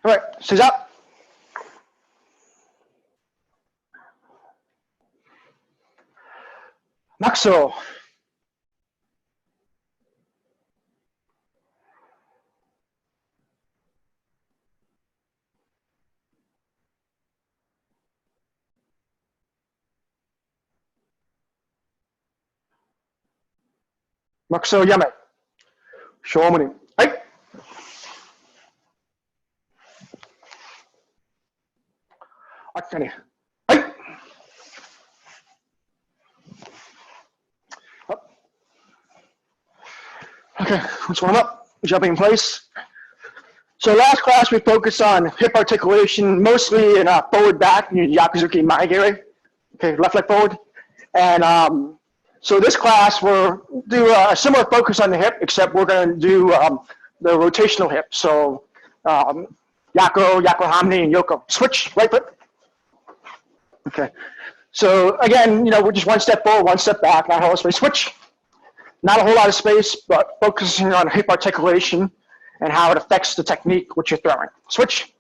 All right, sit up. Maxo. Maxo yame. Shaun. Hey. Akane. Hey. Up. Okay, let's warm up. Jumping in place. So last class we focused on hip articulation, mostly in forward back, Yakuzuki Maegiri. Okay, left leg forward. And so this class we'll do a similar focus on the hip, except we're going to do the rotational hip. So gyaku-hamni, and yoko. Switch, right foot. Okay. So again, we're just one step forward, one step back, not a whole space. Switch. Not a whole lot of space, but focusing on hip articulation and how it affects the technique which you're throwing. Switch.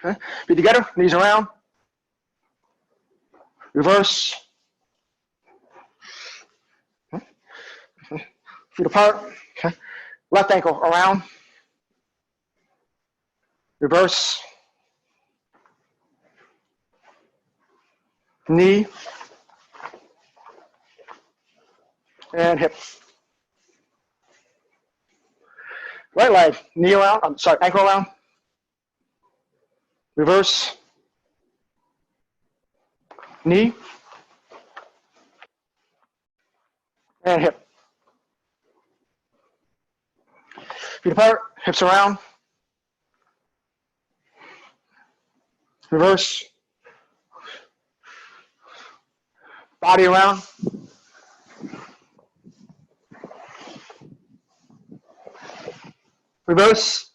Okay. Feet together, knees around. Reverse. Okay. Feet apart. Okay. Left ankle around. Reverse. Knee. And hip. Right leg, knee around, ankle around. Reverse. Knee. And hip. Feet apart, hips around. Reverse. Body around. Reverse.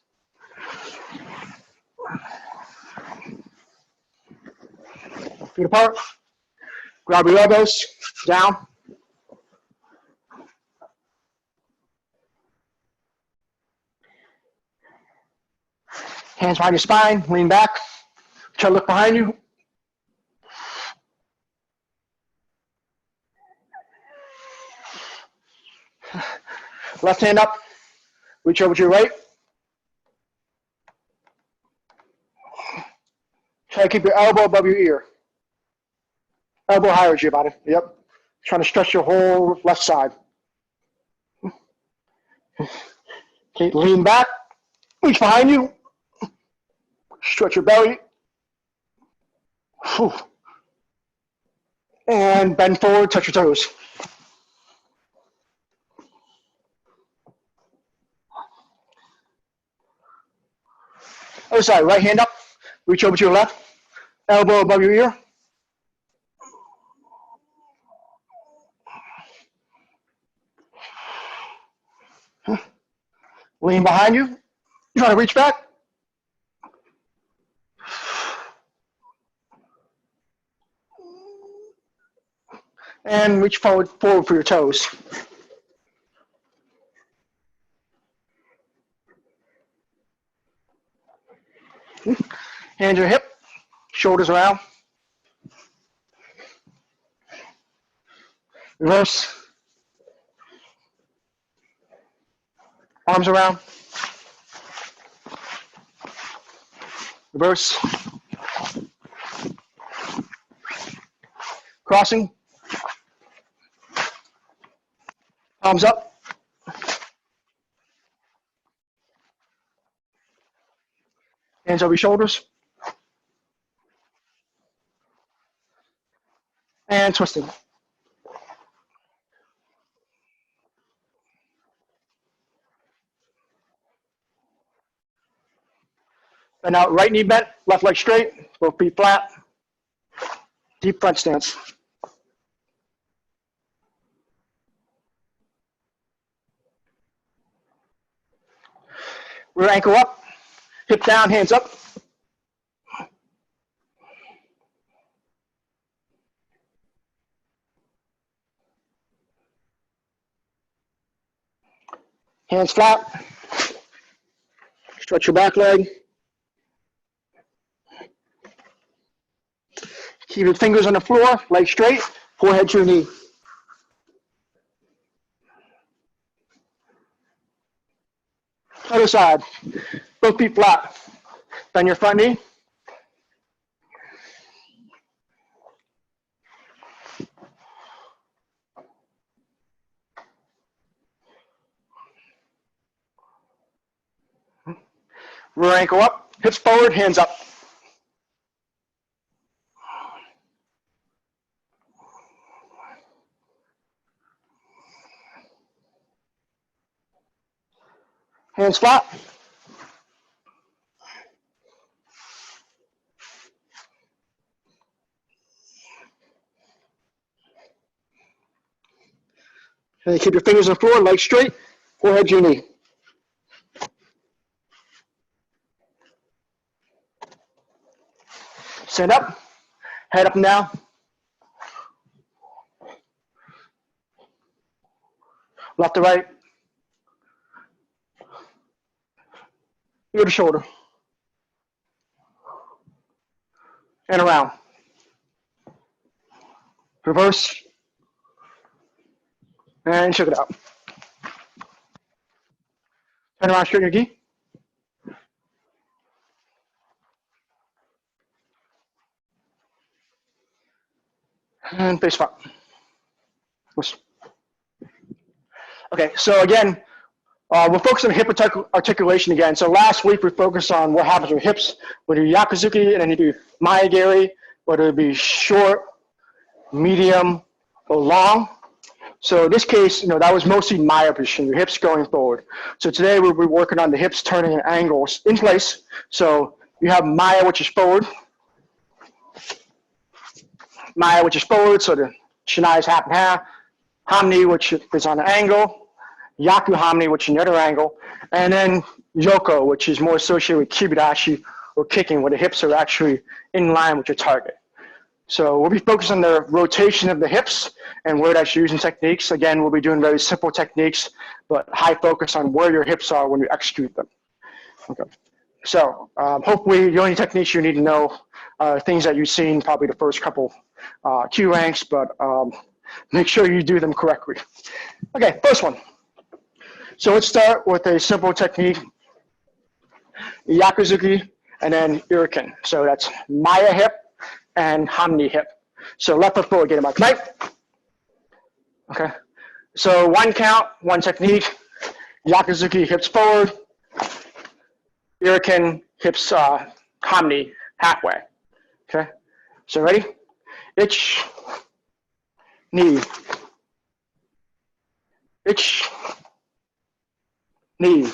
Feet apart. Grab your elbows down. Hands behind your spine, lean back. Try to look behind you. Left hand up, reach over to your right. Try to keep your elbow above your ear. Elbow higher as your body, yep. Trying to stretch your whole left side. Okay, lean back, reach behind you. Stretch your belly. Whew. And bend forward, touch your toes. Other side, right hand up, reach over to your left, elbow above your ear. Lean behind you, you're trying to reach back. And reach forward for your toes. Hands your hip, shoulders around. Reverse. Arms around. Reverse. Crossing. Palms up. Hands over your shoulders. And twisting. And now right knee bent, left leg straight, both feet flat. Deep front stance. Rear ankle up, hip down, hands up. Hands flat. Stretch your back leg. Keep your fingers on the floor, leg straight, forehead to your knee. Other side, both feet flat. Bend your front knee. Rear ankle up, hips forward, hands up. Hands flat. And keep your fingers on the floor, legs straight, forehead to your knee. Stand up, head up and down. Left to right. Ear to shoulder. And around. Reverse. And check it out. Turn around, straighten your gi. And face front. Okay, so again, we're focused on hip articulation again. So last week we focused on what happens with hips, whether you do yakuzuki and then you do maegiri, whether it be short, medium, or long. So in this case, that was mostly Maya position, your hips going forward. So today we'll be working on the hips turning at angles in place. So you have Maya, which is forward. Maya, which is forward, so the shinai is half and half. Hamni, which is on an angle. Gyaku-hamni, which is another angle. And then yoko, which is more associated with kibirashi or kicking, where the hips are actually in line with your target. So we'll be focused on the rotation of the hips and where that's used in techniques. Again, we'll be doing very simple techniques, but high focus on where your hips are when you execute them. Okay. So hopefully the only techniques you need to know are things that you've seen probably the first couple Q ranks, but make sure you do them correctly. Okay, first one. So let's start with a simple technique, yakuzuki, and then iriken. So that's Maya hip and Hamni hip. So left foot forward, get him up. Right? Okay. So one count, one technique. Yakuzuki, hips forward. Iriken, hips Hamni, halfway. Okay. So ready? Ich, knee. Ich, knee.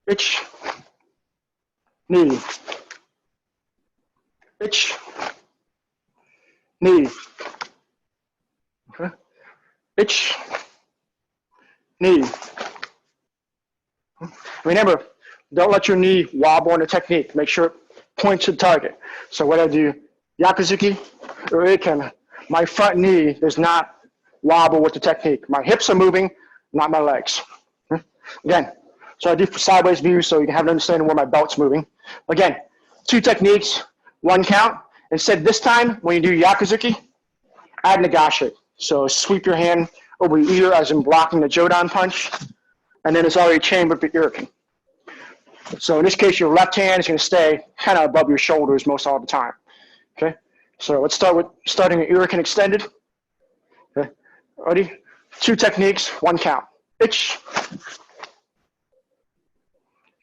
Ich, knee. Ich, knee. Okay. Ich, knee. Remember, don't let your knee wobble in the technique. Make sure it points to the target. So when I do yakuzuki or iriken, my front knee does not wobble with the technique. My hips are moving, not my legs. Okay. Again, so I do sideways view so you can have an understanding where my belt's moving. Again, two techniques, one count. Instead, this time, when you do yakuzuki, add nagashi. So sweep your hand over your ear as in blocking the Jodan punch, and then it's already chambered for iriken. So in this case, your left hand is going to stay kind of above your shoulders most all the time. Okay, so let's start with starting an iriken extended. Okay, ready? Two techniques, one count. Ich,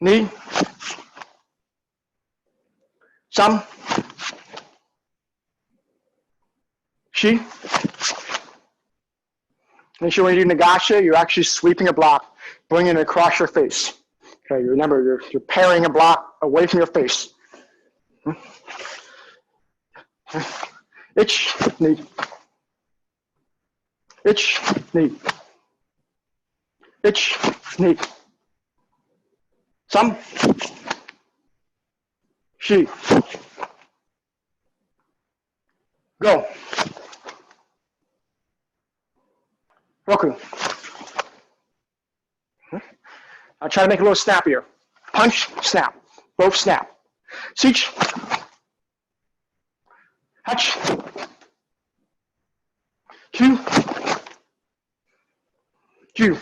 knee, some, shi. Make sure when you do nagashi, you're actually sweeping a block, bringing it across your face. Okay, remember, you're parrying a block away from your face. Ich, knee. Ich, knee. Ich, knee. Some, shi. Go. Roku. I'll try to make it a little snappier. Punch, snap. Both snap. Sich. Hatch. Q. Q.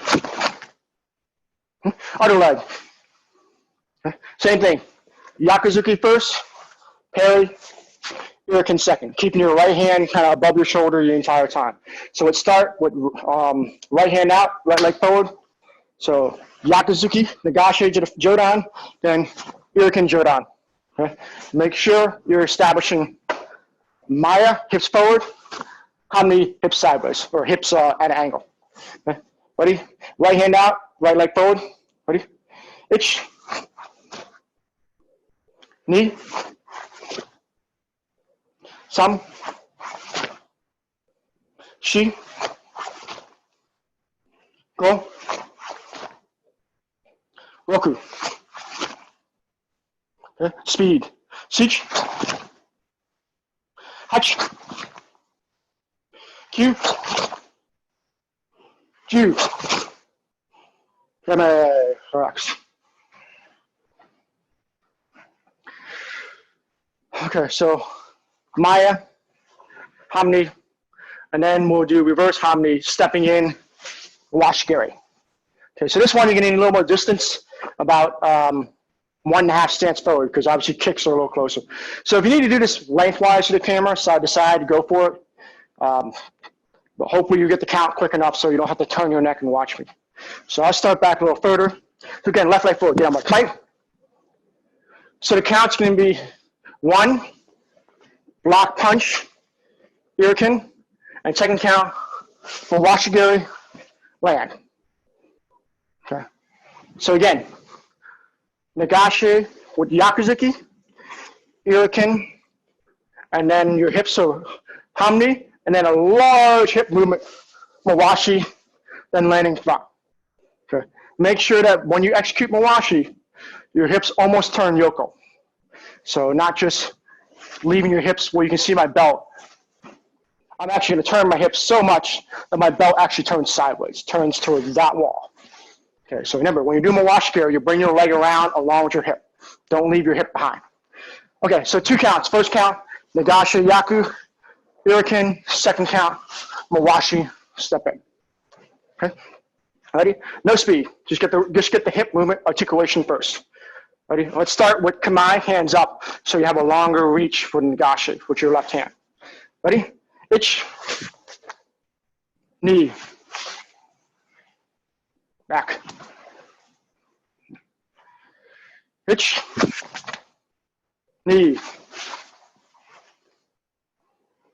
Other leg. Same thing. Yakuzuki first, parry, Iriken second. Keeping your right hand kind of above your shoulder the entire time. So let's start with right hand out, right leg forward. So Yakuzuki, Nagashi Jodan, then Iriken Jodan. Okay? Make sure you're establishing Maya, hips forward, Hamni, hips sideways, or hips at an angle. Okay? Ready? Right hand out, right leg forward. Ready? Ich. Ni. Sam. Shi. Go. Roku. Okay. Speed. Sich. Hatch. Q. Q. Relax. Okay, so Maya, Hamni, and then we'll do reverse Hamni, stepping in, Washigiri. Okay, so this one you're gonna need a little more distance, about 1.5 stance forward, because obviously kicks are a little closer. So if you need to do this lengthwise to the camera, side to side, go for it. But hopefully you get the count quick enough so you don't have to turn your neck and watch me. So I'll start back a little further. So again, left leg forward, get on my tight. So the count's gonna be 1, block punch, Iriken, and second count for Washigiri, land. Okay. So again, Nagashi with Yakuzuki, Iriken, and then your hips are Hamni, and then a large hip movement, Mawashi, then landing front. Okay. Make sure that when you execute Mawashi, your hips almost turn yoko. So not just leaving your hips where you can see my belt. I'm actually going to turn my hips so much that my belt actually turns sideways, turns towards that wall. Okay, so remember, when you do Mawashikiri, you bring your leg around along with your hip. Don't leave your hip behind. Okay, so 2 counts. First count, Nagashi Yaku, Iriken. Second count, Mawashi, step in. Okay, ready? No speed. Just get the hip movement articulation first. Ready? Let's start with Kamai, hands up, so you have a longer reach for Nagashi with your left hand. Ready? Ich, knee, back. Ich, knee,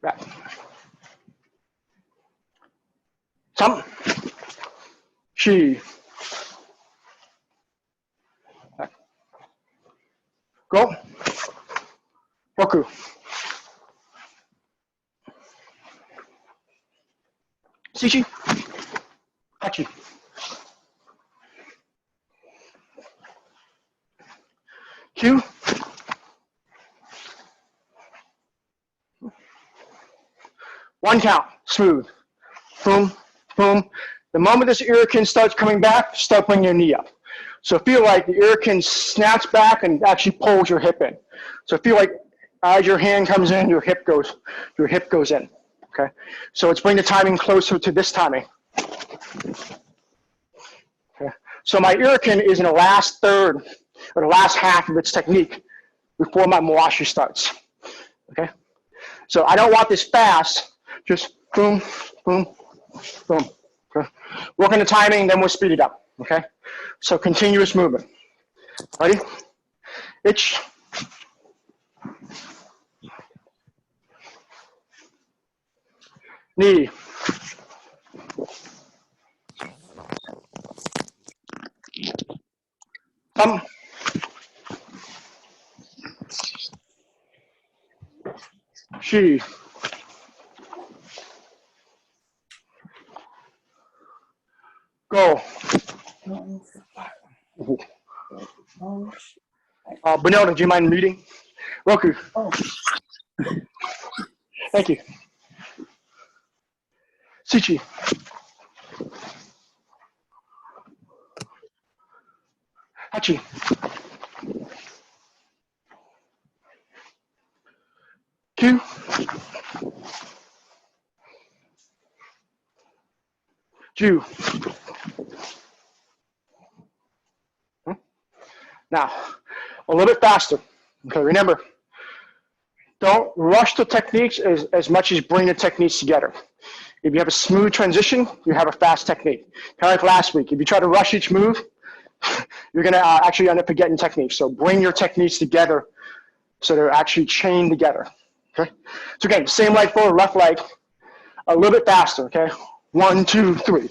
back. Sam, shi, back. Go, roku. Shichi, hachi. Q. One count, smooth. Boom, boom. The moment this Iriken starts coming back, start bringing your knee up. So feel like the Iriken snaps back and actually pulls your hip in. So feel like as your hand comes in, your hip goes in. Okay. So let's bring the timing closer to this timing. Okay. So my Iriken is in the last third or the last half of its technique before my Mawashi starts. Okay. So I don't want this fast. Just boom, boom, boom. Okay. Work on the timing, then we'll speed it up. Okay. So continuous movement. Ready? Ich. Knee. Thumb. Shi. Go. Benelda, do you mind muting? Roku. Oh. Thank you. Sichi. Hachi. Q. Ju. Now, a little bit faster. Okay, remember, don't rush the techniques as much as bring the techniques together. If you have a smooth transition, you have a fast technique. Kind of like last week, if you try to rush each move, you're going to actually end up forgetting techniques. So bring your techniques together so they're actually chained together. Okay. So again, same leg forward, left leg, a little bit faster. Okay. 1, 2, 3.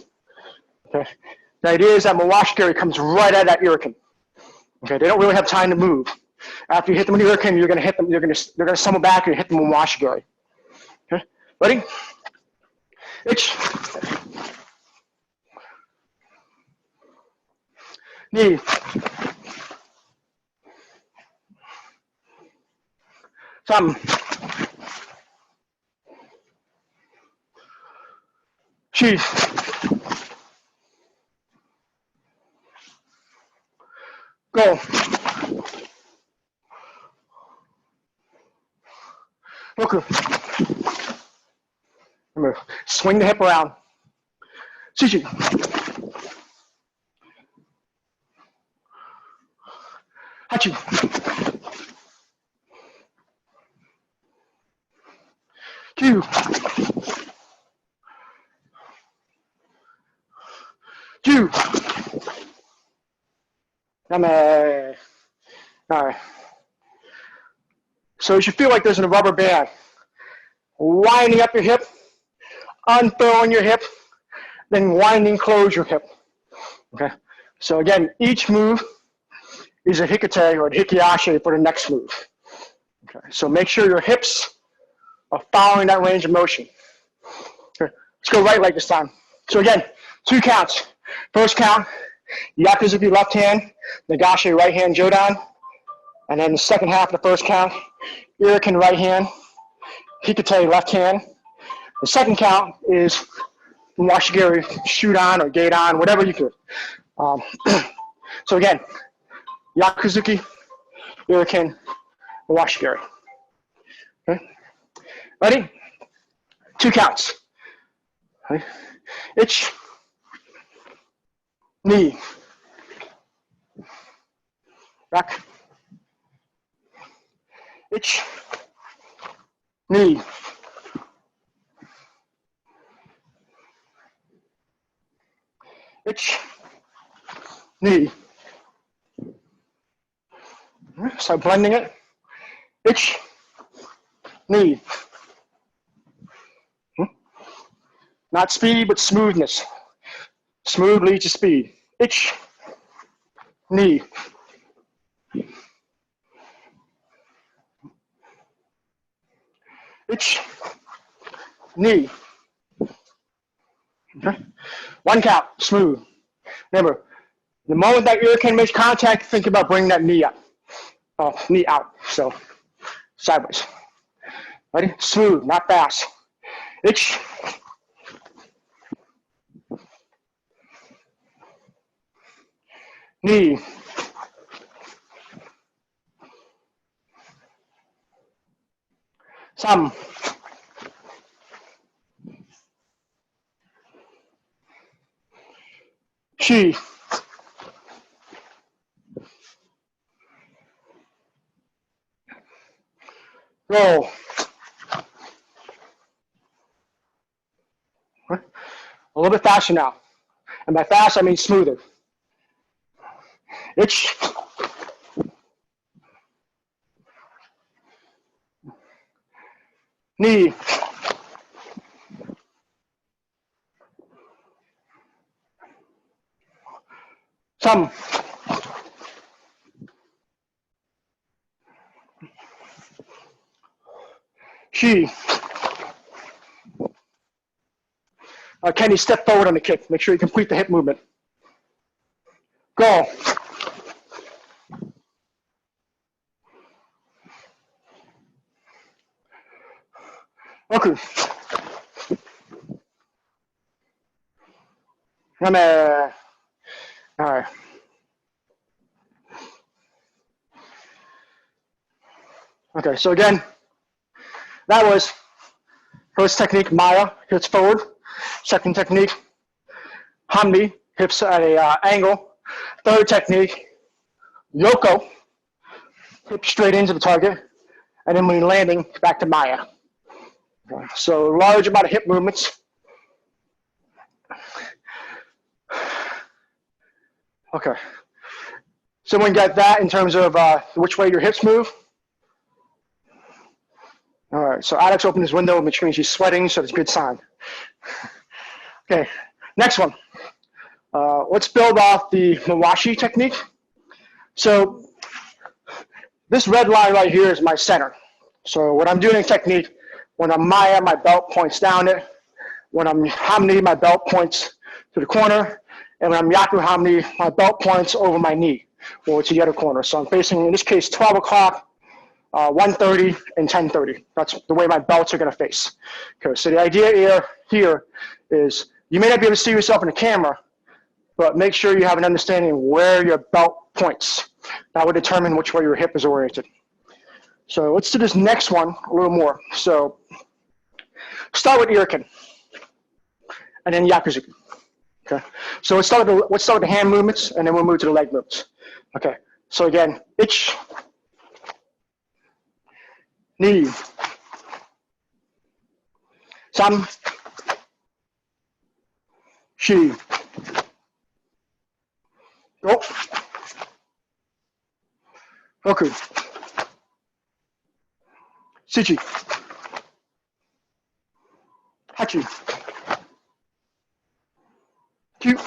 Okay. The idea is that Mawashigiri comes right at that iriken. Okay. They don't really have time to move. After you hit them with the iriken, you're going to hit them. They're going to stumble back and hit them with Mawashigiri. Okay. Ready? Itch. Knee. Thumb. Chi. Go. Roku. Remember, swing the hip around. Sushi. Hachi. Q. Ju. Name. All right. So you should feel like there's a rubber band. Winding up your hip, unfurling your hip, then winding close your hip. Okay. So again, each move is a hikate or a hikiashi for the next move. Okay. So make sure your hips are following that range of motion. Okay. Let's go right leg this time. So again, 2 counts. First count, Yakuzuki left hand, Nagashi right hand Jodan. And then the second half of the first count, Iriken right hand, Hikate left hand. The second count is Washigiri shoot on or gate on, whatever you could. So again, Yakuzuki, Iriken, Washigiri. Okay. Ready? 2 counts. Okay. Itch, knee, back, itch, knee, itch, knee. So blending it, itch, knee. Not speed, but smoothness. Smooth leads to speed. Itch, knee. Itch, knee. Okay. 1 count, smooth. Remember, the moment that Iriken makes contact, think about bringing that knee up. Oh, knee out, so sideways. Ready? Smooth, not fast. Itch. Knee. Some. Chi. Roll. A little bit faster now. And by fast, I mean smoother. Itch. Knee. Some. Chi. Kenny, step forward on the kick. Make sure you complete the hip movement. Go. Roku. All right. Okay, so again, that was first technique, Maya, hips forward. Second technique, Hamni, hips at a angle. Third technique, Yoko, hips straight into the target. And then when you're landing, back to Maya. Okay, so large amount of hip movements. Okay. Someone got that in terms of which way your hips move? All right, so Alex opened his window, which means he's sweating, so it's a good sign. Okay, next one. Let's build off the Mawashi technique. So this red line right here is my center. So when I'm doing a technique, when I'm Maya, my belt points down it. When I'm Hamni, my belt points to the corner. And when I'm gyaku-hamni, my belt points over my knee or to the other corner. So I'm facing, in this case, 12 o'clock, 1:30, and 10:30. That's the way my belts are going to face. Okay, so the idea here is you may not be able to see yourself in the camera, but make sure you have an understanding of where your belt points. That will determine which way your hip is oriented. So let's do this next one a little more. So start with Iriken, and then Yakuzuki. Okay, so let's start with the hand movements, and then we'll move to the leg movements. Okay, so again, ich, ni, sam, shi, go, roku, shichi, hachi, kyu,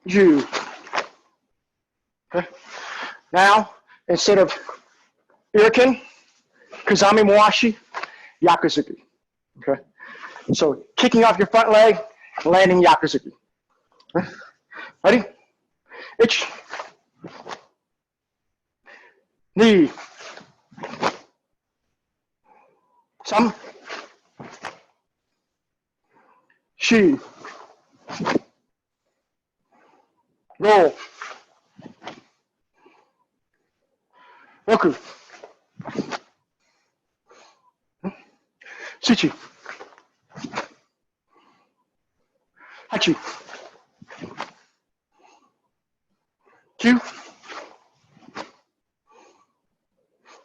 ju. Okay, now instead of Iriken, Kazami Mawashi, Yakuzuki. Okay, so kicking off your front leg, landing Yakuzuki. Okay. Ready? Ich, ni, sam, shi, roll, roku, shichi, hachi, kyu,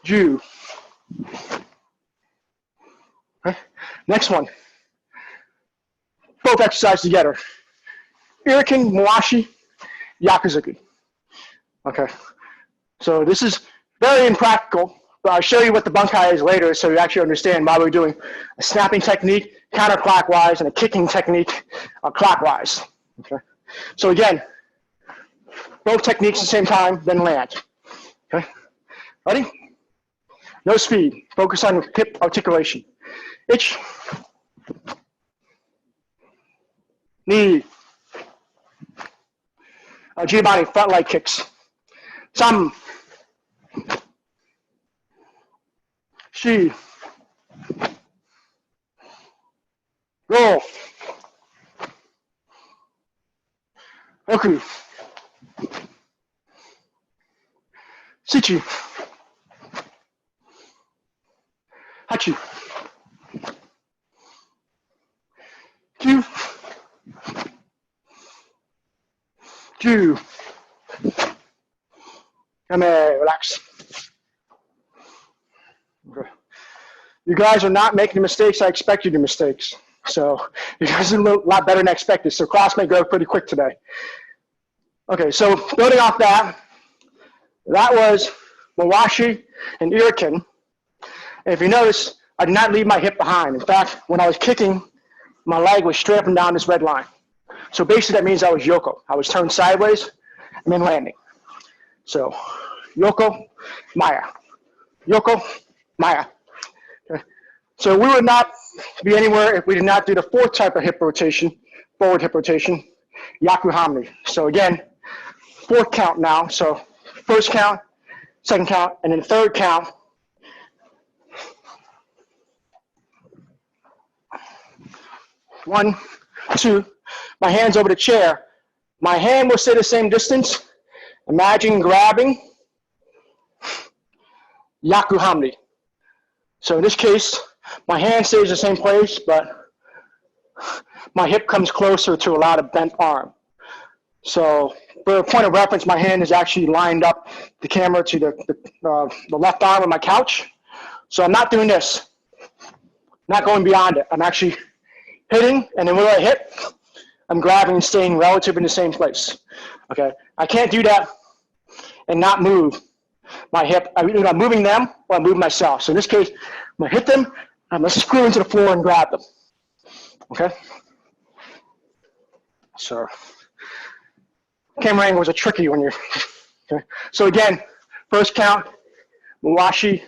ju. Okay. Next one. Both exercises together. Iriken, Mawashi, Yakuzuki. Okay. So this is very impractical, but I'll show you what the bunkai is later so you actually understand why we're doing a snapping technique counterclockwise and a kicking technique clockwise. Okay. So again, both techniques at the same time, then land. Okay. Ready? No speed. Focus on hip articulation. Ich, ni, Giovanni, front leg kicks. Sam, shi, roll, roku, shichi, hachi, kyu, ju. Come here, relax. Okay. You guys are not making the mistakes I expected you mistakes. So you guys are a lot better than I expected. So class may go pretty quick today. Okay, so building off that, that was Mawashi and Iriken. And if you notice, I did not leave my hip behind. In fact, when I was kicking, my leg was straight up and down this red line. So basically that means I was yoko. I was turned sideways and then landing. So yoko, Maya. Yoko, Maya. Okay. So we would not be anywhere if we did not do the fourth type of hip rotation, forward hip rotation, gyaku-hamni. So again, fourth count now. So first count, second count, and then third count. One, two, my hand's over the chair. My hand will stay the same distance. Imagine grabbing gyaku-hamni. So in this case, my hand stays in the same place, but my hip comes closer to a lot of bent arm. So for a point of reference, my hand is actually lined up the camera to the left arm of my couch. So I'm not doing this, not going beyond it. I'm actually hitting, and then when I hit, I'm grabbing and staying relative in the same place. Okay, I can't do that and not move my hip. I'm moving them or I'm moving myself. So in this case, I'm gonna hit them, I'm gonna screw into the floor and grab them. Okay? So camera angles are tricky when you're, okay? So again, first count, Mawashi,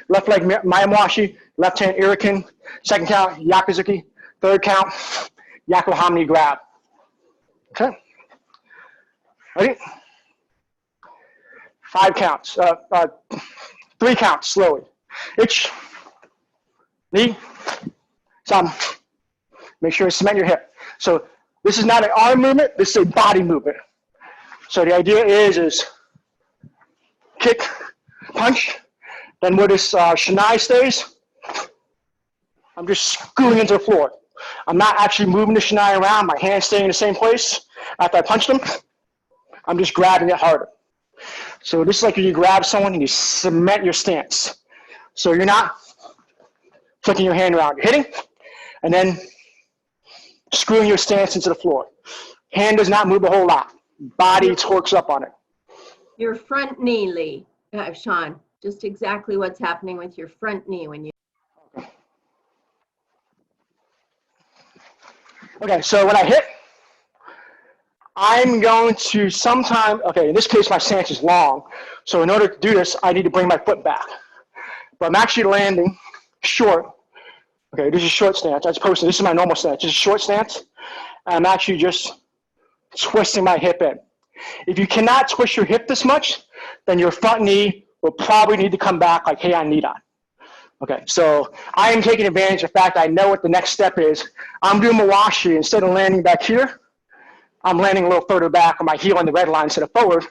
left leg Mawashi, left hand Iriken. Second count, Yakuzuki. Third count, Gyaku-hamni grab. Okay? Ready? 5 counts, 3 counts slowly. Ich, ni, sam. Make sure you cement your hip. So this is not an arm movement, this is a body movement. So the idea is kick, punch, then where this shinai stays, I'm just screwing into the floor. I'm not actually moving the shinai around, my hand's staying in the same place. After I punch them, I'm just grabbing it harder. So this is like when you grab someone and you cement your stance. So you're not flicking your hand around, you're hitting, and then screwing your stance into the floor. Hand does not move a whole lot. Body torques up on it. Your front knee, Lee, Shaun, just exactly what's happening with your front knee when you. Okay, so when I hit, I'm going to sometime, okay, in this case my stance is long, so in order to do this, I need to bring my foot back. But I'm actually landing short. Okay, this is short stance, as opposed to this is my normal stance. This is short stance, and I'm actually just twisting my hip in. If you cannot twist your hip this much, then your front knee will probably need to come back like hey on Nidan. Okay, so I am taking advantage of the fact I know what the next step is. I'm doing Mawashi, instead of landing back here, I'm landing a little further back on my heel on the red line instead of forward,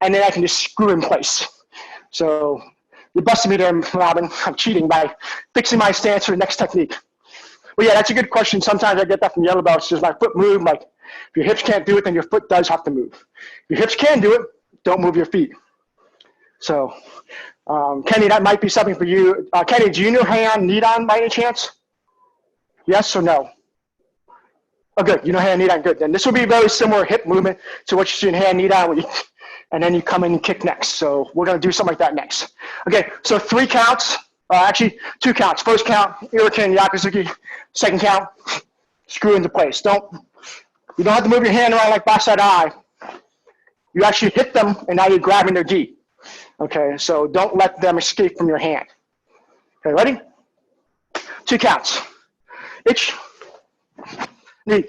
and then I can just screw in place. So you busted me there, Robin. I'm cheating by fixing my stance for the next technique. Well, yeah, that's a good question. Sometimes I get that from yellow belts. Does my foot move? Like, if your hips can't do it, then your foot does have to move. If your hips can do it, don't move your feet. So, Kenny, that might be something for you. Kenny, do you know hand Nidan by any chance? Yes or no? Oh, good. You know hand Nidan, good. Then this will be a very similar hip movement to what you see in hand Nidan, and then you come in and kick next. So we're going to do something like that next. Okay, so 3 counts. Actually, 2 counts. First count, Iriken, Yakuzuki. Second count, screw into place. You don't have to move your hand around like Basai Eye. You actually hit them, and now you're grabbing their gi. Okay, so don't let them escape from your hand. Okay, ready? 2 counts. Ich, knee.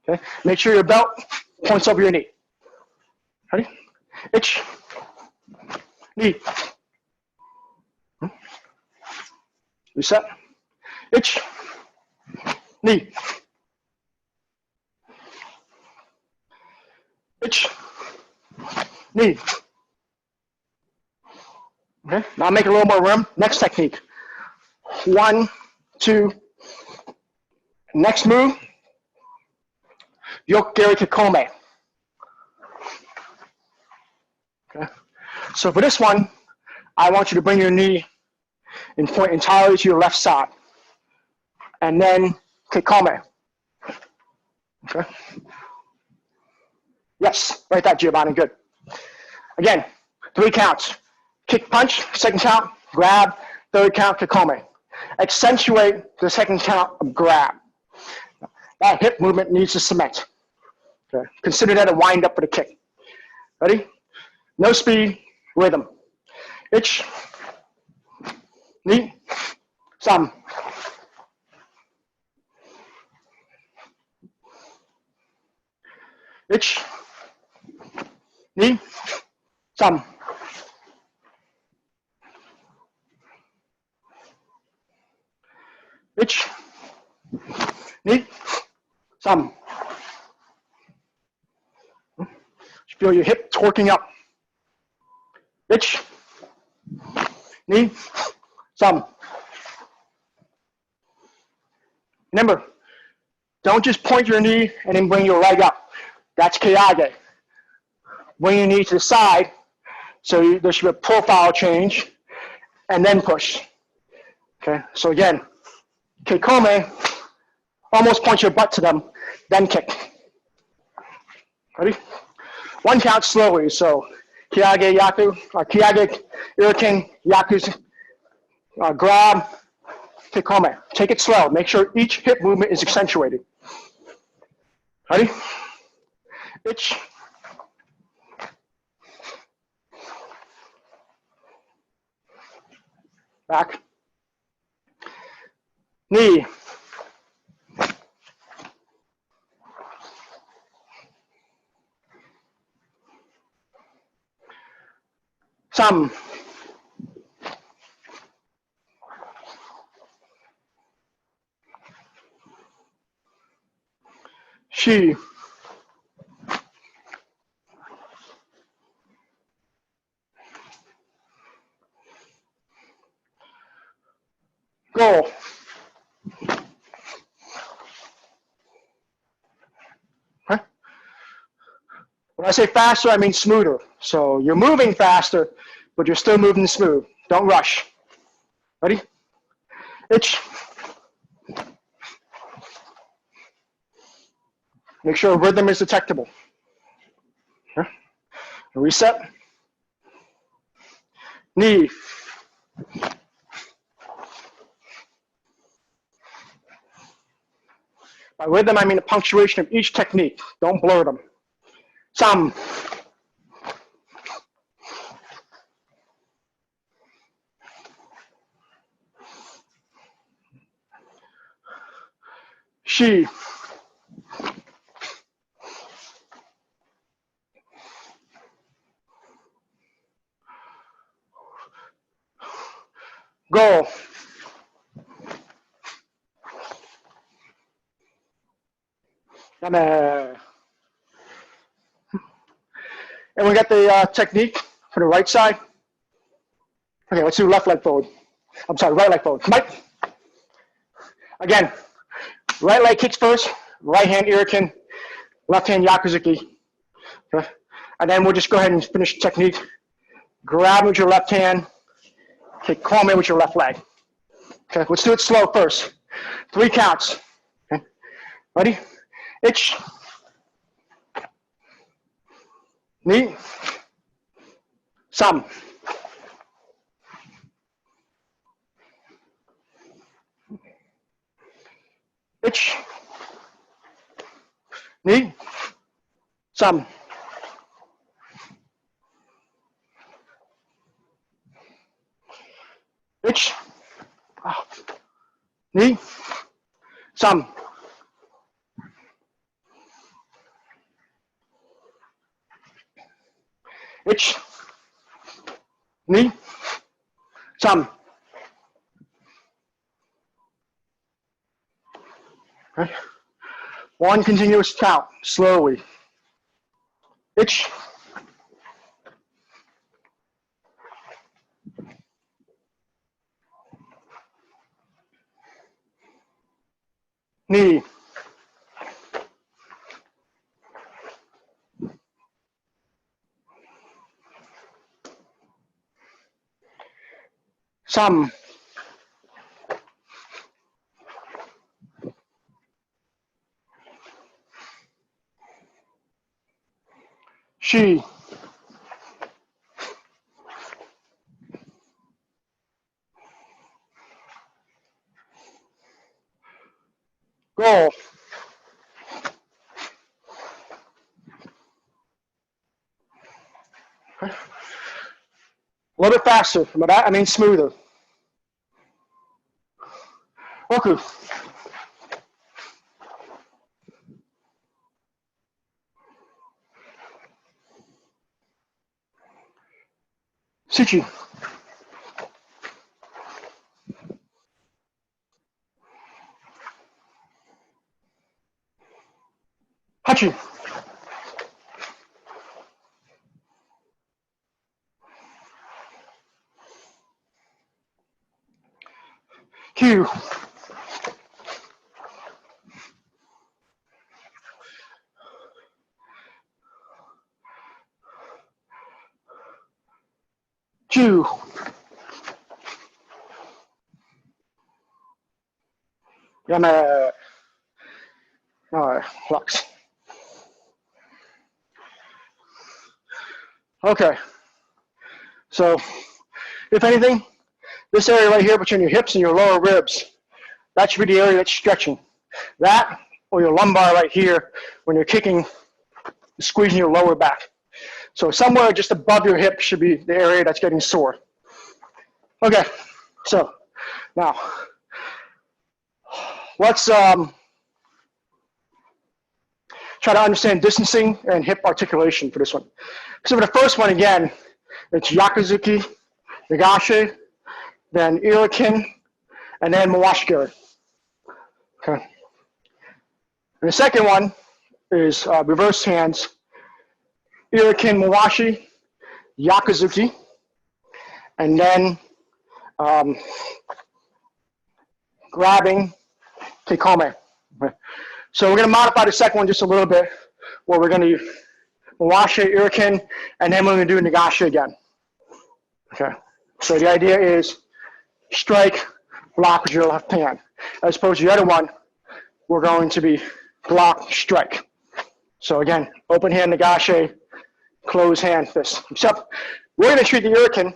Okay, make sure your belt points over your knee. Ready? Ich, knee. Reset. Ich, knee. Ich, knee. Okay, now make a little more room. Next technique. 1, 2. Next move, yoke geri kikome. Okay, so for this one, I want you to bring your knee and point entirely to your left side, and then kikome. Okay. Yes, right that, Giovanni, good. Again, 3 counts. Kick, punch, second count, grab, third count, kikome. Accentuate the second count of grab. That hip movement needs to cement. Okay. Consider that a wind up for the kick. Ready? No speed, rhythm. Ich, ni, sam. Ich, ni, sam. Ich, ni, sam. Feel your hip torquing up. Itch. Knee. Some. Remember, don't just point your knee and then bring your leg up. That's kayage. Bring your knee to the side, so there should be a profile change, and then push. Okay, so again, keikome, almost point your butt to them, then kick. Ready? One count slowly, so kiyage yaku, kiyage iriken yaku, grab, keikome. Take it slow. Make sure each hip movement is accentuated. Ready? Itch. Back. Knee. Some. She. Go. Okay. When I say faster, I mean smoother. So you're moving faster, but you're still moving smooth. Don't rush. Ready? Itch. Make sure rhythm is detectable. Okay. Reset. Knee. By rhythm, I mean the punctuation of each technique. Don't blur them. Some. She. Go. And we got the technique for the right side. Okay, let's do left leg forward. I'm sorry, right leg forward. Mike. Again, right leg kicks first, right hand iriken, left hand yakuzuki. Okay. And then we'll just go ahead and finish the technique. Grab with your left hand, kick kome with your left leg. Okay, let's do it slow first. 3 counts. Okay. Ready? Itch. Knee. Some. Itch. Knee. Some. Itch. Knee. Some. Itch. Knee. Some. Okay. 1 continuous count, slowly. Itch. Knee. Some. She. Go. Okay. A little bit faster. By that, I mean smoother. Roku. Sichi. Hachi. 2, 2, yama, flux. Okay, so if anything, this area right here between your hips and your lower ribs, that should be the area that's stretching. That or your lumbar right here when you're kicking, squeezing your lower back. So somewhere just above your hip should be the area that's getting sore. Okay, so now let's try to understand distancing and hip articulation for this one. So for the first one, again, it's Yakuzuki, Nagashi, then Irakin, and then Mawashigiri. Okay. And the second one is reverse hands, Irakin, Mawashi, Yakuzuki, and then grabbing Kikome. Okay. So we're going to modify the second one just a little bit, where we're going to use Mawashi, Irakin, and then we're going to do Nagashi again. Okay. So the idea is strike, block with your left hand. As opposed to the other one, we're going to be block, strike. So again, open hand Nagashi, close hand fist. Except we're going to treat the Irakin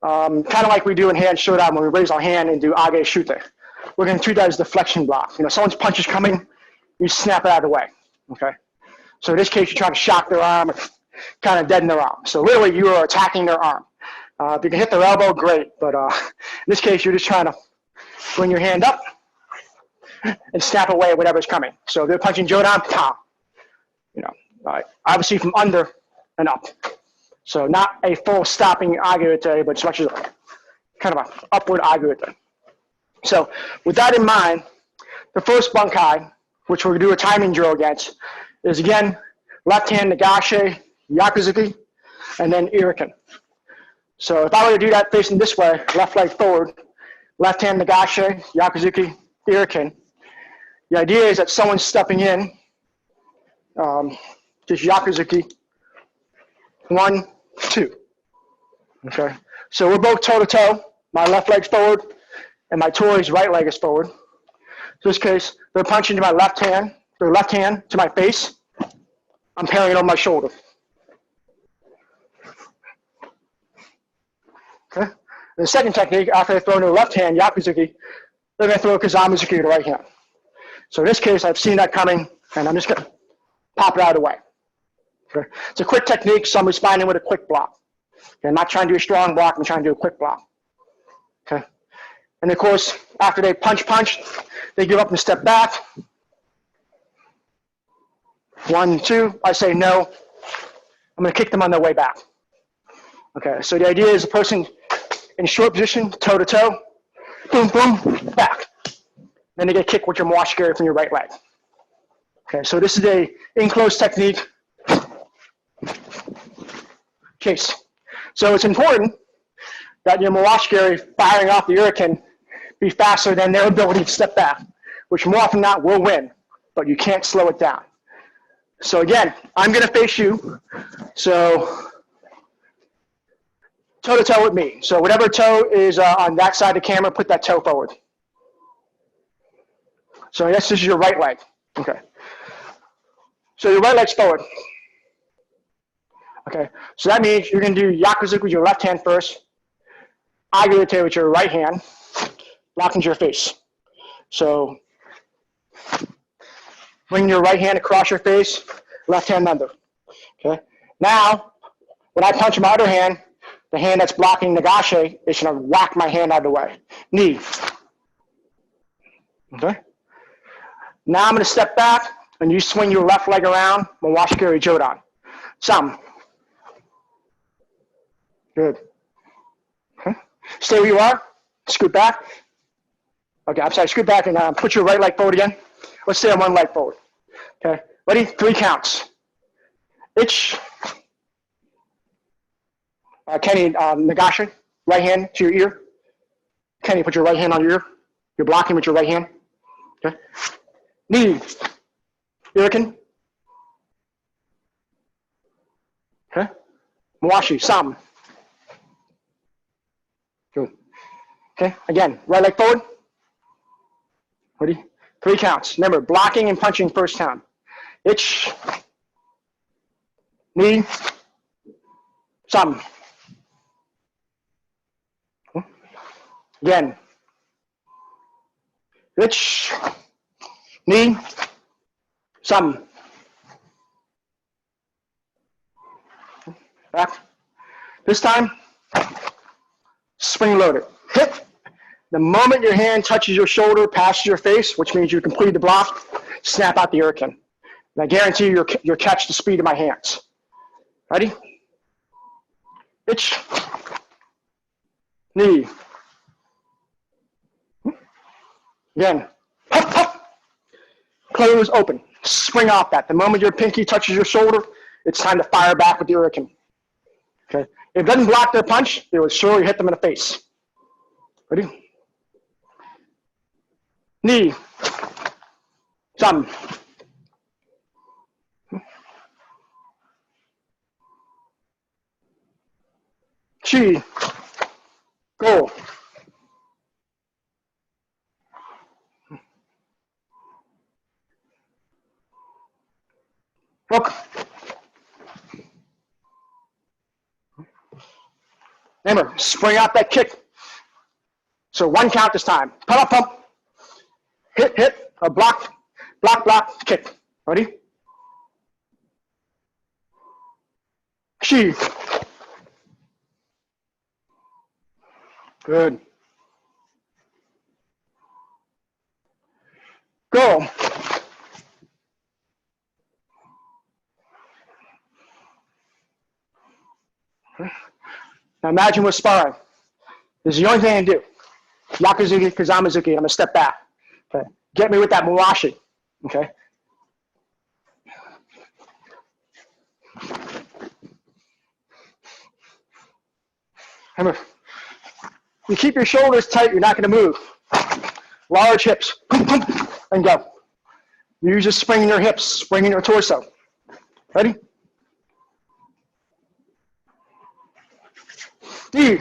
kind of like we do in hand Shotokan when we raise our hand and do age shute. We're going to treat that as deflection block. You know, someone's punch is coming, you snap it out of the way. Okay. So in this case, you're trying to shock their arm, or kind of deaden their arm. So literally, you are attacking their arm. If you can hit their elbow, great. But in this case, you're just trying to bring your hand up and snap away whatever's coming. So if they're punching Jodan, pow. You know, obviously from under and up. So not a full stopping agurite, but much as kind of an upward agurite. So with that in mind, the first bunkai, which we're going to do a timing drill against, is again, left hand Nagashi, Yakuzuki, and then Irakin. So if I were to do that facing this way, left leg forward, left hand Nagashi, Yakuzuki, Irakin, the idea is that someone's stepping in, just Yakuzuki, 1, 2. Okay, so we're both toe to toe. My left leg's forward, and my toy's right leg is forward. In this case, they're punching to my left hand, their left hand to my face. I'm parrying it over my shoulder. Okay. The second technique, after they throw into the left hand, Yakuzuki, they're going to throw Kazamizuki to the right hand. So in this case, I've seen that coming, and I'm just going to pop it out of the way. Okay. It's a quick technique, so I'm responding with a quick block. Okay. I'm not trying to do a strong block, I'm trying to do a quick block. Okay. And of course, after they punch, they give up and step back. 1, 2, I say no. I'm going to kick them on their way back. Okay, so the idea is a person in short position, toe to toe, boom, boom, back. Then they get kicked with your mawashigiri from your right leg. Okay, so this is a in-close technique case. So it's important that your mawashigiri firing off the Irakin be faster than their ability to step back, which more often than not will win, but you can't slow it down. So again, I'm going to face you. So toe to toe with me. So whatever toe is on that side of the camera, put that toe forward. So this is your right leg. Okay. So your right leg's forward. Okay. So that means you're going to do Yakuzuki with your left hand first, agurite with your right hand, lock into your face. So bring your right hand across your face, left hand under. Okay. Now, when I punch my other hand, the hand that's blocking Nagashi is going to whack my hand out of the way. Knee. Okay. Now I'm going to step back, and you swing your left leg around, Mawashigiri Jodan. Some. Good. Okay. Stay where you are. Scoot back. Okay, I'm sorry. Scoot back and put your right leg forward again. Let's stay on one leg forward. Okay. Ready? 3 counts. Itch. Kenny, Nagashi, right hand to your ear. Kenny, put your right hand on your ear. You're blocking with your right hand. Okay. Knee. Iriken. Okay. Mawashi, Sam. Good. Okay, again, right leg forward. Ready? 3 counts. Remember, blocking and punching first count. Ich. Knee. Sam. Again. Ich. Knee. Sam. Back. This time, spring load it. Hit. The moment your hand touches your shoulder, passes your face, which means you completed the block, snap out the Iriken. And I guarantee you, you'll catch the speed of my hands. Ready? Ich. Knee. Again. Hup, hup. Close, open. Spring off that. The moment your pinky touches your shoulder, it's time to fire back with the Iriken. Okay. If it doesn't block their punch, it will surely hit them in the face. Ready? Knee. Sam. Chi. Go. Look. Remember, spring out that kick. So 1 count this time. Pump, up, pump. Hit, hit, a block, block, block, kick. Ready? Chi. Good. Go. Now imagine we're sparring. This is the only thing I can do. Yakuzuki, Kazamazuki, I'm gonna step back. Okay. Get me with that Mawashi. Okay. Remember, you keep your shoulders tight, you're not gonna move. Large hips, and go. You just spring in your hips, spring in your torso. Ready? E.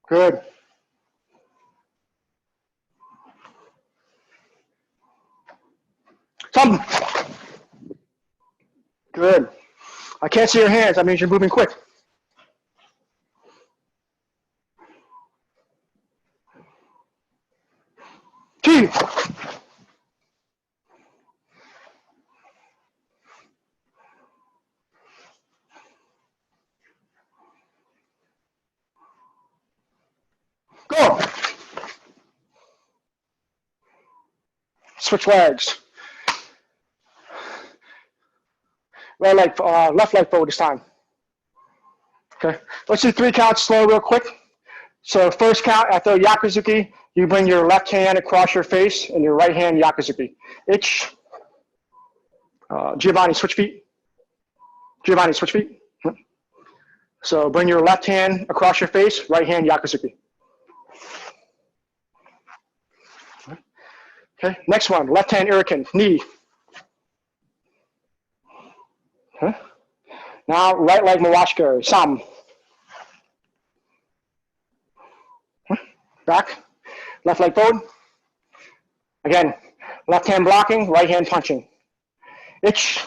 Good. Some. Good. I can't see your hands. That means you're moving quick. T. Go. Switch legs. Right leg, left leg forward this time. Okay. Let's do 3 counts slow real quick. So first count, after Yakuzuki, you bring your left hand across your face and your right hand Yakuzuki. Ich. Giovanni, switch feet. Giovanni, switch feet. So bring your left hand across your face, right hand Yakuzuki. Okay, next one, left hand Iriken, knee. Okay. Now right leg Mawashikari, Sam. Back, left leg forward. Again, left hand blocking, right hand punching. Ich.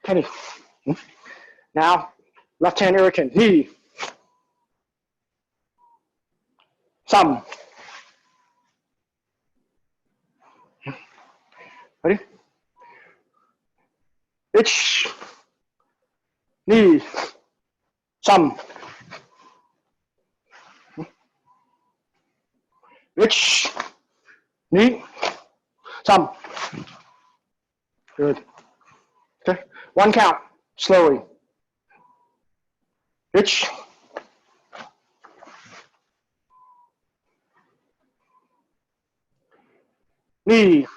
Kenny. Now, left hand Iriken, knee. Sam. Ready? Ich. Knee. Sam. Ich. Knee. Sam. Good. Okay. 1 count, slowly. Ich. Knee.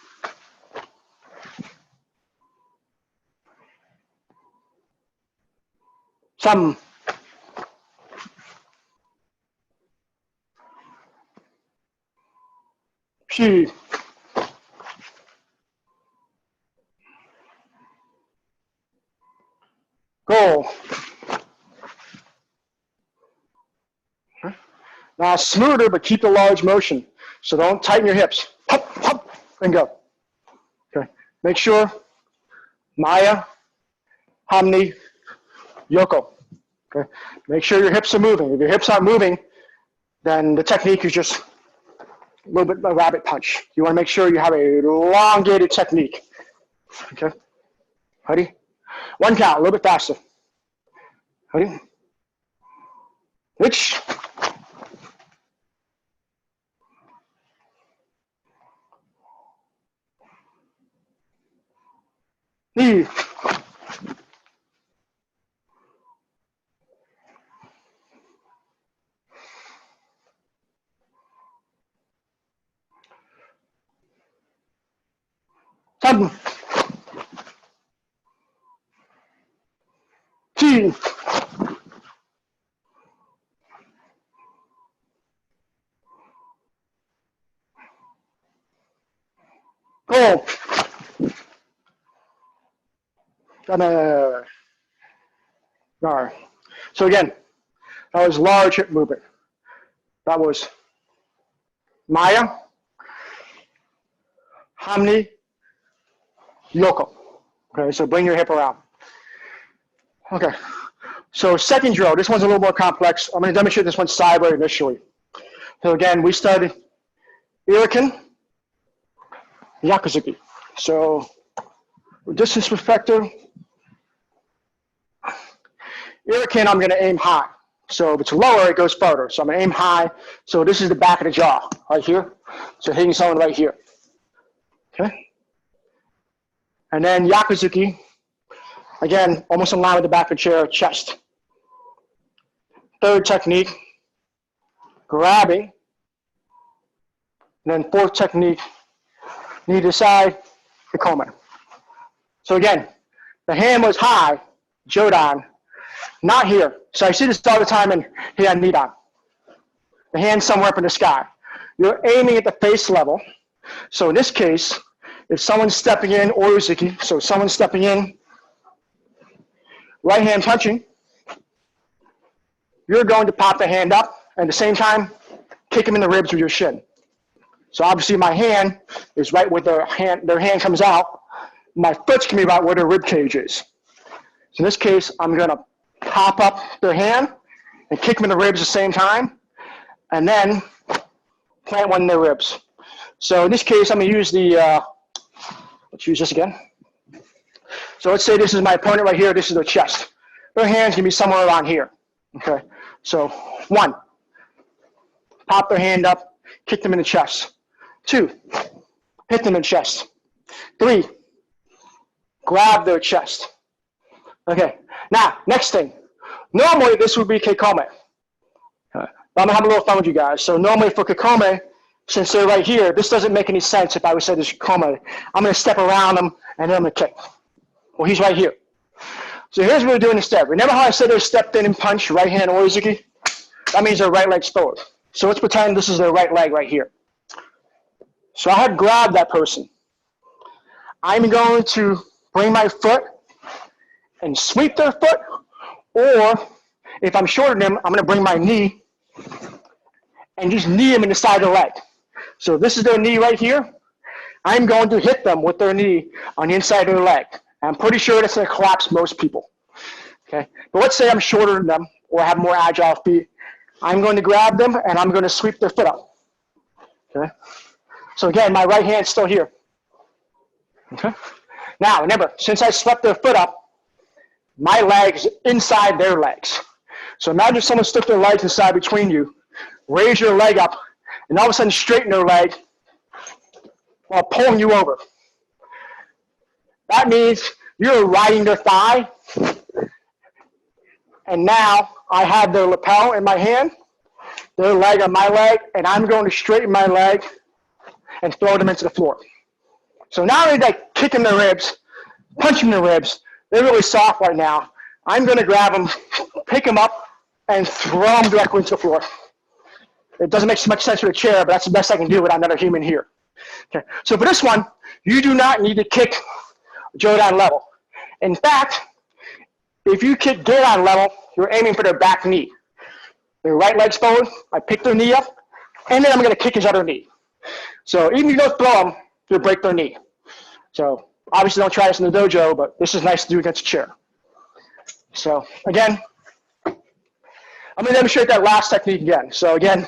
3, 4, go. Now smoother, but keep the large motion. So don't tighten your hips. Hop, hop, and go. Okay. Make sure Maya, Hamni, Yoko. Okay. Make sure your hips are moving. If your hips aren't moving, then the technique is just a little bit of a rabbit punch. You want to make sure you have a elongated technique. Okay. Ready? 1 count, a little bit faster. Ready? Which? Knee. Seven. 10. Go. All right. So again, that was large hip movement. That was Maya, Hamni, Yoko. Okay, so bring your hip around. Okay, so second drill. This one's a little more complex. I'm going to demonstrate this one sideways initially. So again, we studied Iriken, Yakuzuki. So distance perspective, Iriken, I'm going to aim high. So if it's lower, it goes further. So I'm going to aim high. So this is the back of the jaw, right here. So hitting someone right here. Okay. And then Yakuzuki, again, almost in line with the back of the chair, chest. Third technique, grabbing. And then fourth technique, knee to side, Hikome. So again, the hand was high, Jodan, not here. So I see this all the time in Heian Nidan. The hand somewhere up in the sky. You're aiming at the face level. So in this case, if someone's stepping in, or Uzuki, so someone's stepping in, right hand touching, you're going to pop the hand up, and at the same time, kick him in the ribs with your shin. So obviously my hand is right where their hand comes out. My foot's going to be right where their rib cage is. So in this case, I'm going to pop up their hand and kick them in the ribs at the same time, and then plant one in their ribs. So in this case, I'm going to use the, let's use this again. So let's say this is my opponent right here. This is their chest. Their hand's going to be somewhere around here. Okay. So 1, pop their hand up, kick them in the chest. 2, hit them in the chest. 3, grab their chest. Okay, now, next thing. Normally, this would be Kekome. But I'm going to have a little fun with you guys. So normally for Kekome, since they're right here, this doesn't make any sense if I would say this is Kekome. I'm going to step around them, and then I'm going to kick. Well, he's right here. So here's what we're doing instead. Remember how I said they stepped in and punched right hand Oizuki? That means their right leg's forward. So let's pretend this is their right leg right here. So I have grabbed that person. I'm going to bring my foot and sweep their foot, or if I'm shorter than them, I'm going to bring my knee and just knee them in the side of the leg. So this is their knee right here. I'm going to hit them with their knee on the inside of their leg. I'm pretty sure that's going to collapse most people. Okay, but let's say I'm shorter than them or have more agile feet. I'm going to grab them and I'm going to sweep their foot up. Okay, so again, my right hand's still here. Okay, now remember, since I swept their foot up, my leg's inside their legs. So imagine someone stuck their legs inside between you, raise your leg up, and all of a sudden straighten their leg while pulling you over. That means you're riding their thigh, and now I have their lapel in my hand, their leg on my leg, and I'm going to straighten my leg and throw them into the floor. So not only did I kick them in the ribs, punch them in the ribs, they're really soft right now. I'm going to grab them, pick them up and throw them directly into the floor. It doesn't make so much sense for the chair, but that's the best I can do without another human here. Okay. So for this one, you do not need to kick Joe down level. In fact, if you kick Joe down level, you're aiming for their back knee. Their right leg's forward, I pick their knee up, and then I'm going to kick his other knee. So even if you don't throw them, you'll break their knee. So obviously don't try this in the dojo, but this is nice to do against a chair. So again, I'm going to demonstrate that last technique again. So again,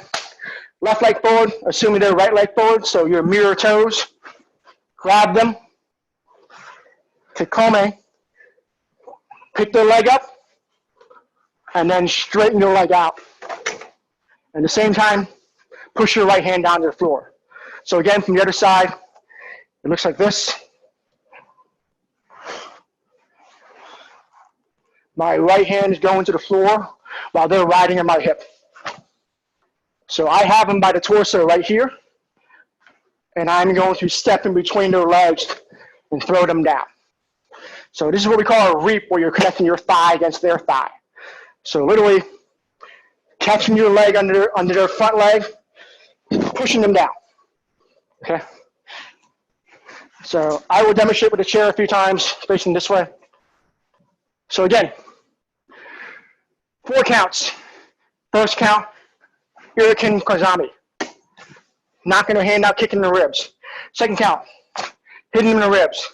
left leg forward, assuming they're right leg forward, so your mirror toes. Grab them, kikome, pick their leg up, and then straighten your leg out. At the same time, push your right hand down to the floor. So again, from the other side, it looks like this. My right hand is going to the floor while they're riding on my hip. So I have them by the torso right here, and I'm going to step in between their legs and throw them down. So this is what we call a reap, where you're connecting your thigh against their thigh. So literally catching your leg under their front leg, pushing them down. Okay. So I will demonstrate with the chair a few times, facing this way. So again, 4 counts. First count, Iriken Kazami. Knocking their hand out, kicking the ribs. Second count, hitting them in the ribs.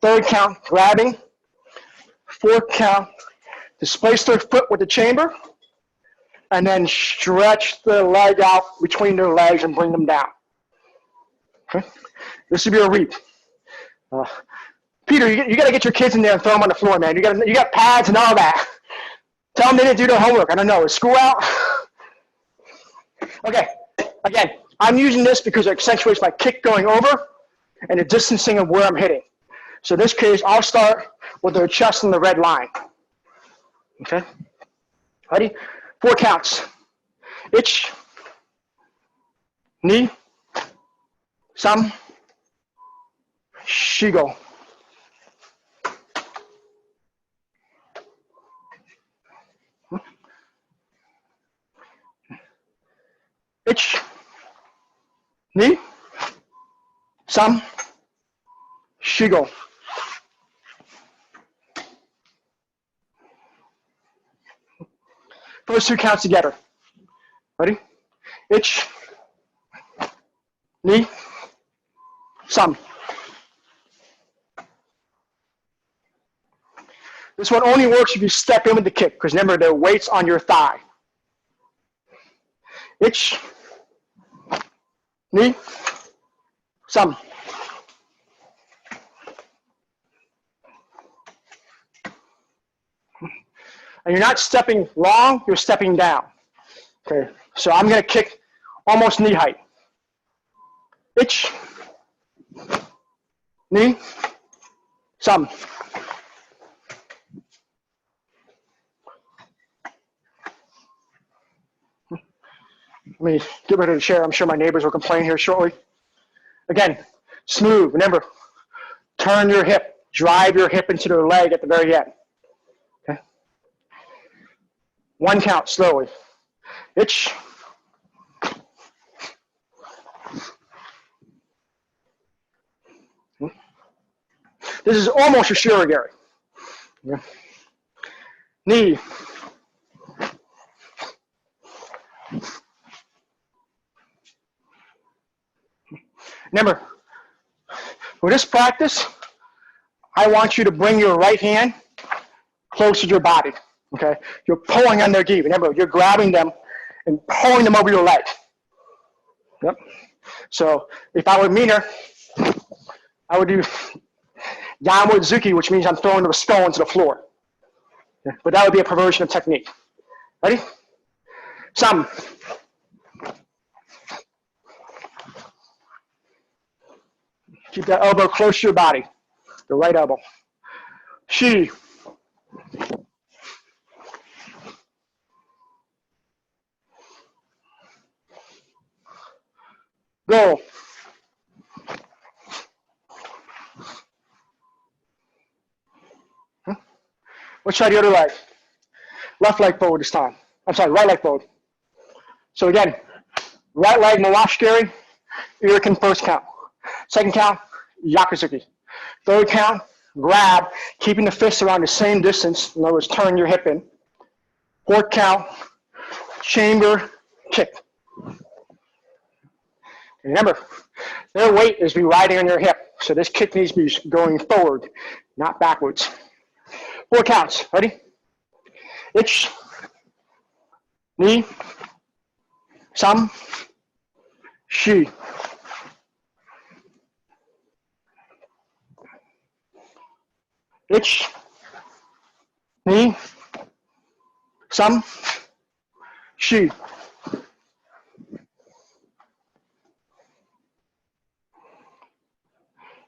Third count, grabbing. Fourth count, displace their foot with the chamber, and then stretch the leg out between their legs and bring them down. Okay? This would be a reap. Peter, you got to get your kids in there and throw them on the floor, man. You got pads and all that. Tell them they didn't do their homework. I don't know. Is school out? Okay. Again, I'm using this because it accentuates my kick going over and the distancing of where I'm hitting. So in this case, I'll start with their chest and the red line. Okay? Ready? 4 counts. Ich, ni, sam, shigo. Ich, ni, sam, shigo. First 2 counts together. Ready? Ich, ni, sam. This one only works if you step in with the kick, because remember, the weight's on your thigh. Ich, ni, sam. And you're not stepping long, you're stepping down. Okay, so I'm going to kick almost knee height. Ich, ni, sam. Let me get rid of the chair. I'm sure my neighbors will complain here shortly. Again, smooth. Remember, turn your hip. Drive your hip into their leg at the very end. Okay. 1 count, slowly. Ich. This is almost a shirigari. Yeah. Knee. Remember, for this practice, I want you to bring your right hand close to your body, okay? You're pulling on their gi. Remember, you're grabbing them and pulling them over your leg. Yep. So if I were meaner, I would do downward zuki, which means I'm throwing the skull into the floor. Okay? But that would be a perversion of technique. Ready? Sam. Keep that elbow close to your body, the right elbow. Shi. Go. Let's try the other leg. left leg forward this time. I'm sorry, right leg forward. So again, right leg Mawashigiri, Iriken first count. Second count, Yakuzuki. Third count, grab, keeping the fists around the same distance. In other words, turn your hip in. Fourth count, chamber, kick. Remember, their weight is be riding on your hip, so this kick needs to be going forward, not backwards. 4 counts. Ready? Ich, ni, sam, shi. Ich, ni, sam, shi.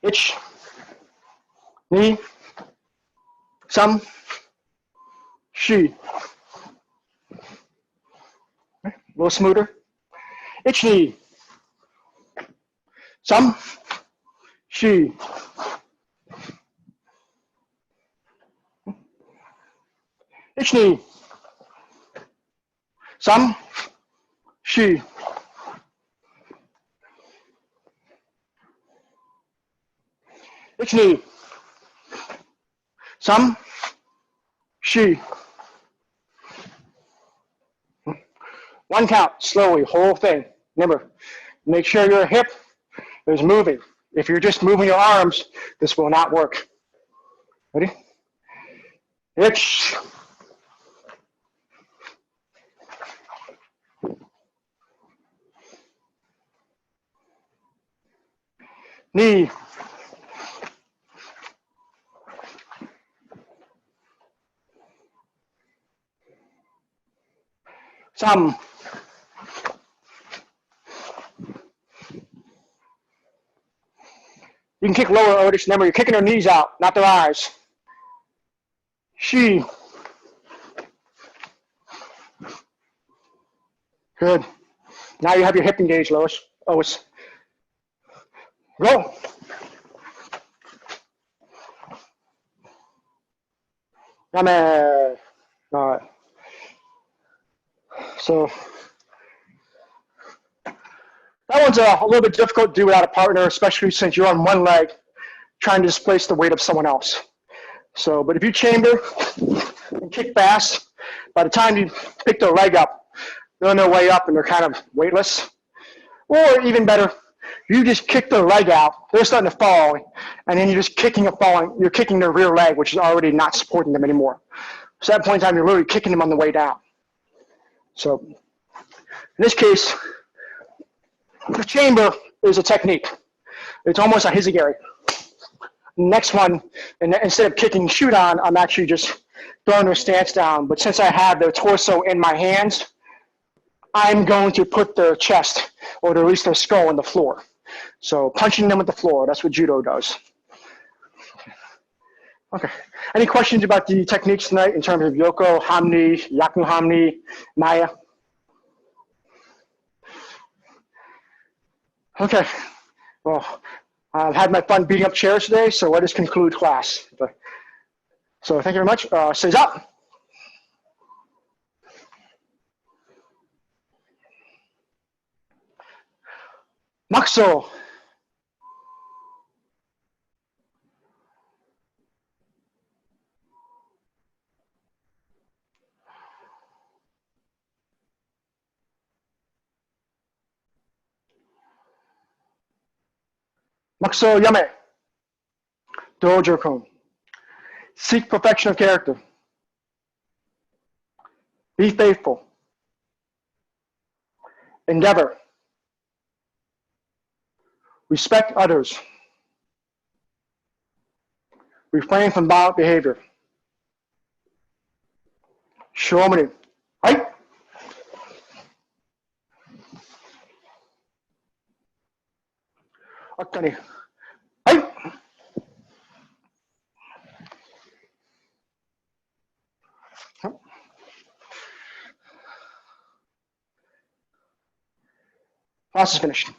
Ich, ni, sam, shi. A little smoother. Ich, ni, sam, shi. Ich, ni, sam, shi. Ich, ni, sam, shi. 1 count, slowly, whole thing. Remember, make sure your hip is moving. If you're just moving your arms, this will not work. Ready? Ich. Ni. Sam. You can kick lower, Otis. Remember, you're kicking their knees out, not their eyes. She. Good. Now you have your hip engaged, Lois. Otis. Go. All right. So that one's a little bit difficult to do without a partner, especially since you're on one leg trying to displace the weight of someone else. So, but if you chamber and kick fast, by the time you pick their leg up, they're on their way up and they're kind of weightless. Or even better, you just kick their leg out, they're starting to fall, and then you're just kicking and falling, you're kicking their rear leg, which is already not supporting them anymore. So at that point in time, you're literally kicking them on the way down. So in this case, the chamber is a technique. It's almost a hizigiri. Next one, and instead of kicking Shodan, I'm actually just throwing their stance down. But since I have their torso in my hands, I'm going to put their chest, or at least their skull, on the floor. So punching them with the floor, that's what judo does. Okay. Any questions about the techniques tonight in terms of yoko, hamni, gyaku-hamni, maya? Okay. Well, I've had my fun beating up chairs today, so let us conclude class. So thank you very much. Stays up. Maxo. Maxo yame. Dojo-kun. Seek perfection of character. Be faithful. Endeavor. Respect others. Refrain from violent behavior. Shomani. Right? Akani. Right? Class is finished.